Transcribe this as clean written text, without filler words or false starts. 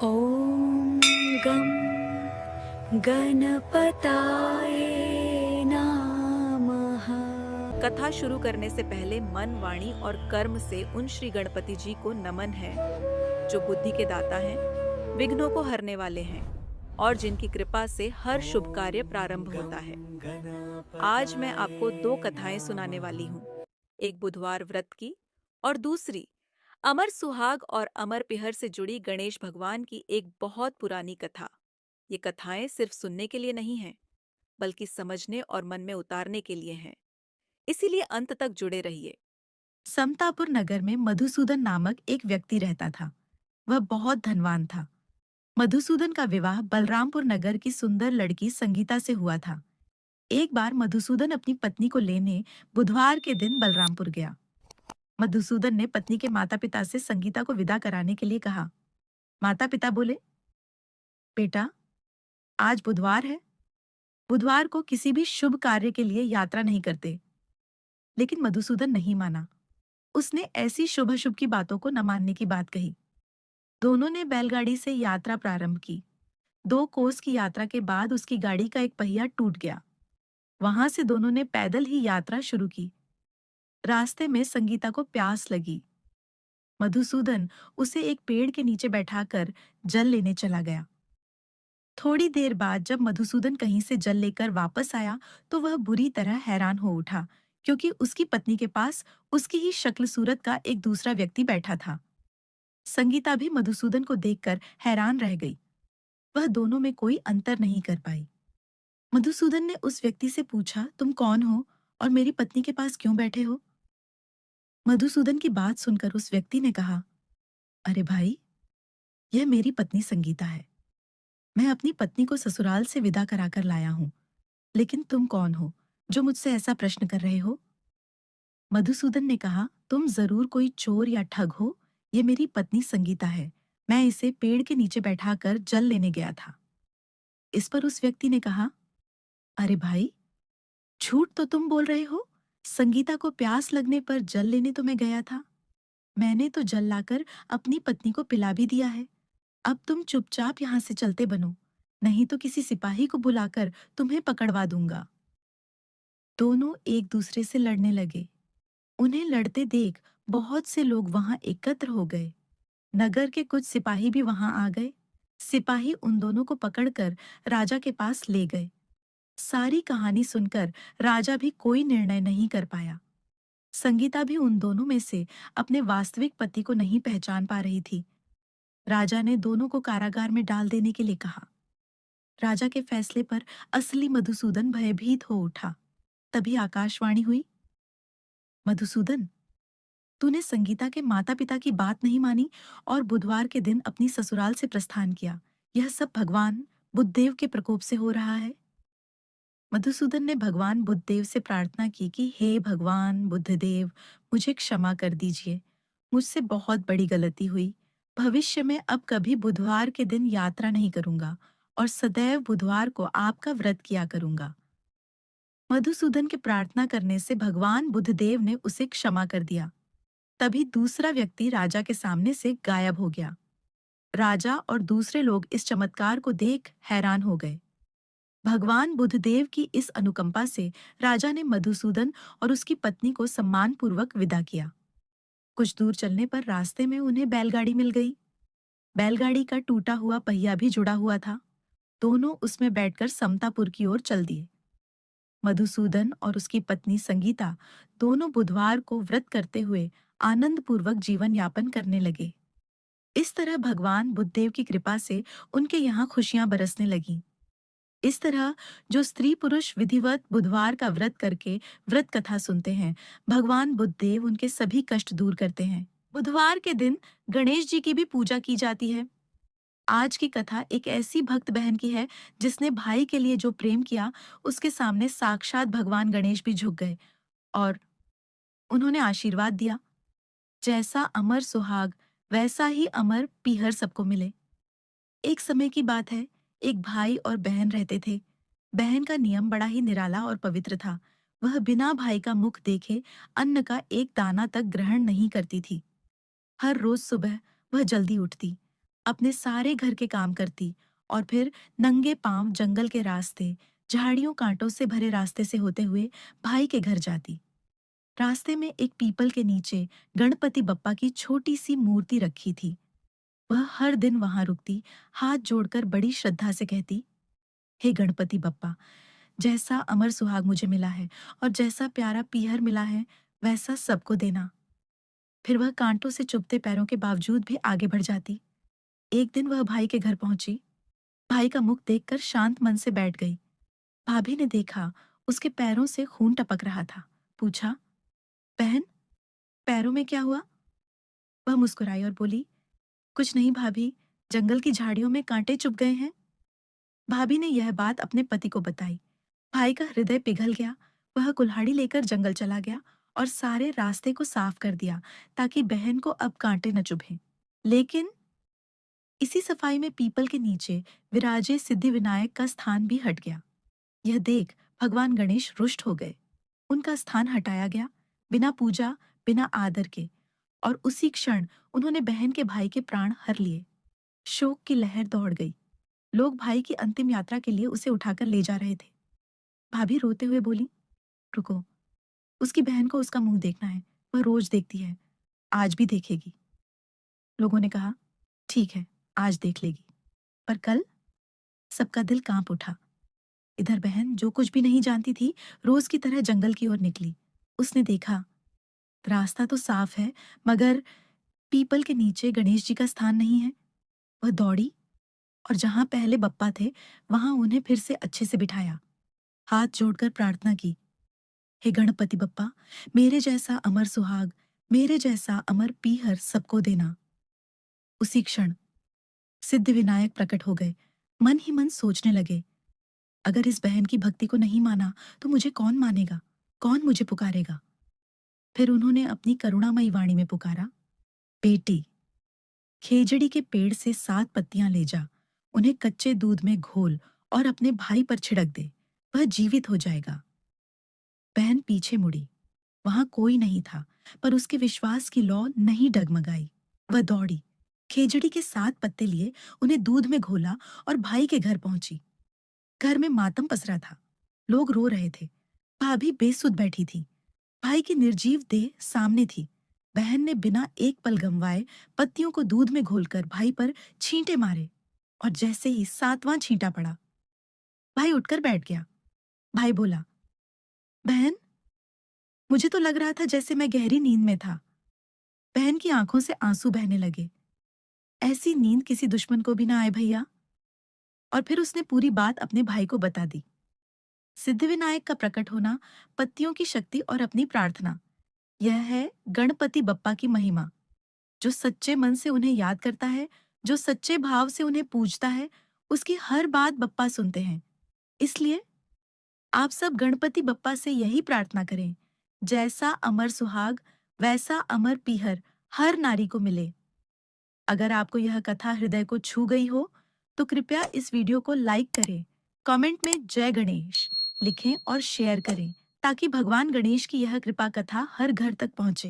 ॐ गं गणपताय नमः। कथा शुरू करने से पहले मन, वाणी और कर्म से उन श्री गणपति जी को नमन है जो बुद्धि के दाता हैं, विघ्नों को हरने वाले हैं और जिनकी कृपा से हर शुभ कार्य प्रारंभ होता है। आज मैं आपको दो कथाएं सुनाने वाली हूँ, एक बुधवार व्रत की और दूसरी अमर सुहाग और अमर पिहर से जुड़ी गणेश भगवान की एक बहुत पुरानी कथा। ये कथाएं सिर्फ सुनने के लिए नहीं हैं, बल्कि समझने और मन में उतारने के लिए हैं। इसीलिए अंत तक जुड़े रहिए। समतापुर नगर में मधुसूदन नामक एक व्यक्ति रहता था। वह बहुत धनवान था। मधुसूदन का विवाह बलरामपुर नगर की सुंदर लड़की संगीता से हुआ था। एक बार मधुसूदन अपनी पत्नी को लेने बुधवार के दिन बलरामपुर गया। मधुसूदन ने पत्नी के माता-पिता से संगीता को विदा कराने के लिए कहा। माता-पिता बोले, बेटा, आज बुधवार है। बुधवार को किसी भी शुभ कार्य के लिए यात्रा नहीं करते। लेकिन मधुसूदन नहीं माना। उसने ऐसी शुभ-अशुभ की बातों को न मानने की बात कही। दोनों ने बैलगाड़ी से यात्रा प्रारंभ की। 2 कोस की यात्रा के बाद उसकी गाड़ी का एक पहिया टूट गया। वहां से दोनों ने पैदल ही यात्रा शुरू की। रास्ते में संगीता को प्यास लगी। मधुसूदन उसे एक पेड़ के नीचे बैठाकर जल लेने चला गया। थोड़ी देर बाद जब मधुसूदन कहीं से जल लेकर वापस आया तो वह बुरी तरह हैरान हो उठा, क्योंकि उसकी पत्नी के पास उसकी ही शक्ल सूरत का एक दूसरा व्यक्ति बैठा था। संगीता भी मधुसूदन को देखकर हैरान रह गई। वह दोनों में कोई अंतर नहीं कर पाई। मधुसूदन ने उस व्यक्ति से पूछा, तुम कौन हो और मेरी पत्नी के पास क्यों बैठे हो? मधुसूदन की बात सुनकर उस व्यक्ति ने कहा, अरे भाई, यह मेरी पत्नी संगीता है। मैं अपनी पत्नी को ससुराल से विदा कराकर लाया हूँ। लेकिन तुम कौन हो जो मुझसे ऐसा प्रश्न कर रहे हो? मधुसूदन ने कहा, तुम जरूर कोई चोर या ठग हो। ये मेरी पत्नी संगीता है। मैं इसे पेड़ के नीचे बैठाकर जल लेने गया था। इस पर उस व्यक्ति ने कहा, अरे भाई, झूठ तो तुम बोल रहे हो। संगीता को प्यास लगने पर जल लेने तो मैं गया था। मैंने तो जल लाकर अपनी पत्नी को पिला भी दिया है। अब तुम चुपचाप यहाँ से चलते बनो, नहीं तो किसी सिपाही को बुलाकर तुम्हें पकड़वा दूंगा। दोनों एक दूसरे से लड़ने लगे। उन्हें लड़ते देख बहुत से लोग वहां एकत्र हो गए। नगर के कुछ सिपाही भी वहां आ गए। सिपाही उन दोनों को पकड़कर राजा के पास ले गए। सारी कहानी सुनकर राजा भी कोई निर्णय नहीं कर पाया। संगीता भी उन दोनों में से अपने वास्तविक पति को नहीं पहचान पा रही थी। राजा ने दोनों को कारागार में डाल देने के लिए कहा। राजा के फैसले पर असली मधुसूदन भयभीत हो उठा। तभी आकाशवाणी हुई, मधुसूदन, तूने संगीता के माता पिता की बात नहीं मानी और बुधवार के दिन अपनी ससुराल से प्रस्थान किया। यह सब भगवान बुद्धदेव के प्रकोप से हो रहा है। मधुसूदन ने भगवान बुद्धदेव से प्रार्थना की कि हे भगवान बुद्धदेव, मुझे क्षमा कर दीजिए। मुझसे बहुत बड़ी गलती हुई। भविष्य में अब कभी बुधवार के दिन यात्रा नहीं करूंगा और सदैव बुधवार को आपका व्रत किया करूंगा। मधुसूदन के प्रार्थना करने से भगवान बुद्धदेव ने उसे क्षमा कर दिया। तभी दूसरा व्यक्ति राजा के सामने से गायब हो गया। राजा और दूसरे लोग इस चमत्कार को देख हैरान हो गए। भगवान बुद्धदेव की इस अनुकंपा से राजा ने मधुसूदन और उसकी पत्नी को सम्मानपूर्वक विदा किया। कुछ दूर चलने पर रास्ते में उन्हें बैलगाड़ी मिल गई। बैलगाड़ी का टूटा हुआ पहिया भी जुड़ा हुआ था। दोनों उसमें बैठकर समतापुर की ओर चल दिए। मधुसूदन और उसकी पत्नी संगीता दोनों बुधवार को व्रत करते हुए आनंद पूर्वक जीवन यापन करने लगे। इस तरह भगवान बुद्धदेव की कृपा से उनके यहाँ खुशियां बरसने लगीं। इस तरह जो स्त्री पुरुष विधिवत बुधवार का व्रत करके व्रत कथा सुनते हैं, भगवान बुद्धदेव उनके सभी कष्ट दूर करते हैं। बुधवार के दिन गणेश जी की भी पूजा की जाती है। आज की कथा एक ऐसी भक्त बहन की है जिसने भाई के लिए जो प्रेम किया, उसके सामने साक्षात भगवान गणेश भी झुक गए और उन्होंने आशीर्वाद दिया, जैसा अमर सुहाग वैसा ही अमर पीहर सबको मिले। एक समय की बात है, एक भाई और बहन रहते थे। बहन का नियम बड़ा ही निराला और पवित्र था। वह बिना भाई का मुख देखे अन्न का एक दाना तक ग्रहण नहीं करती थी। हर रोज सुबह वह जल्दी उठती, अपने सारे घर के काम करती और फिर नंगे पांव जंगल के रास्ते, झाड़ियों कांटों से भरे रास्ते से होते हुए भाई के घर जाती। रास्ते में एक पीपल के नीचे गणपति बप्पा की छोटी सी मूर्ति रखी थी। वह हर दिन वहां रुकती, हाथ जोड़कर बड़ी श्रद्धा से कहती, हे गणपति बप्पा, जैसा अमर सुहाग मुझे मिला है और जैसा प्यारा पीहर मिला है, वैसा सबको देना। फिर वह कांटों से चुभते पैरों के बावजूद भी आगे बढ़ जाती। एक दिन वह भाई के घर पहुंची। भाई का मुख देखकर शांत मन से बैठ गई। भाभी ने देखा, उसके पैरों से खून टपक रहा था। पूछा, बहन, पैरों में क्या हुआ? वह मुस्कुराई और बोली, कुछ नहीं भाभी, जंगल की झाड़ियों में कांटे चुभ गए हैं। भाभी ने यह बात अपने पति को बताई। भाई का हृदय पिघल गया। वह कुल्हाड़ी लेकर जंगल चला गया और सारे रास्ते को साफ कर दिया ताकि बहन को अब कांटे न चुभें। लेकिन इसी सफाई में पीपल के नीचे विराजे सिद्धि विनायक का स्थान भी हट गया। यह देख भगवान गणेश रुष्ट हो गए। उनका स्थान हटाया गया, बिना पूजा, बिना आदर के, और उसी क्षण उन्होंने बहन के भाई के प्राण हर लिए। शोक की लहर दौड़ गई। लोग भाई की अंतिम यात्रा के लिए उसे उठाकर ले जा रहे थे। भाभी रोते हुए बोली, रुको, उसकी बहन को उसका मुंह देखना है। वह रोज देखती है, आज भी देखेगी। लोगों ने कहा, ठीक है, आज देख लेगी, पर कल? सबका दिल कांप उठा। इधर बहन, जो कुछ भी नहीं जानती थी, रोज की तरह जंगल की ओर निकली। उसने देखा, रास्ता तो साफ है, मगर पीपल के नीचे गणेश जी का स्थान नहीं है। वह दौड़ी और जहां पहले बप्पा थे, वहां उन्हें फिर से अच्छे से बिठाया। हाथ जोड़कर प्रार्थना की, हे गणपति बप्पा, मेरे जैसा अमर सुहाग, मेरे जैसा अमर पीहर सबको देना। उसी क्षण सिद्ध विनायक प्रकट हो गए। मन ही मन सोचने लगे, अगर इस बहन की भक्ति को नहीं माना तो मुझे कौन मानेगा, कौन मुझे पुकारेगा? फिर उन्होंने अपनी करुणामयी वाणी में पुकारा, बेटी, खेजड़ी के पेड़ से 7 पत्तियां ले जा, उन्हें कच्चे दूध में घोल और अपने भाई पर छिड़क दे, वह जीवित हो जाएगा। बहन पीछे मुड़ी। वहां कोई नहीं था, पर उसके विश्वास की लौ नहीं डगमगाई। वह दौड़ी, खेजड़ी के 7 पत्ते लिए, उन्हें दूध में घोला और भाई के घर पहुंची। घर में मातम पसरा था। लोग रो रहे थे। भाभी बेसुध बैठी थी। भाई की निर्जीव देह सामने थी। बहन ने बिना एक पल गंवाए पत्तियों को दूध में घोलकर भाई पर छींटे मारे, और जैसे ही 7वां छींटा पड़ा, भाई उठकर बैठ गया। भाई बोला, बहन, मुझे तो लग रहा था जैसे मैं गहरी नींद में था। बहन की आंखों से आंसू बहने लगे। ऐसी नींद किसी दुश्मन को भी ना आए भैया। और फिर उसने पूरी बात अपने भाई को बता दी। सिद्धिविनायक का प्रकट होना, पत्तियों की शक्ति और अपनी प्रार्थना, यह है गणपति बप्पा की महिमा। जो सच्चे मन से उन्हें याद करता है, जो सच्चे भाव से उन्हें पूजता है, उसकी हर बात बप्पा सुनते हैं। इसलिए आप सब गणपति बप्पा से यही प्रार्थना करें, जैसा अमर सुहाग वैसा अमर पीहर हर नारी को मिले। अगर आपको यह कथा हृदय को छू गई हो, तो कृपया इस वीडियो को लाइक करें, कमेंट में जय गणेश लिखें और शेयर करें, ताकि भगवान गणेश की यह कृपा कथा हर घर तक पहुंचे।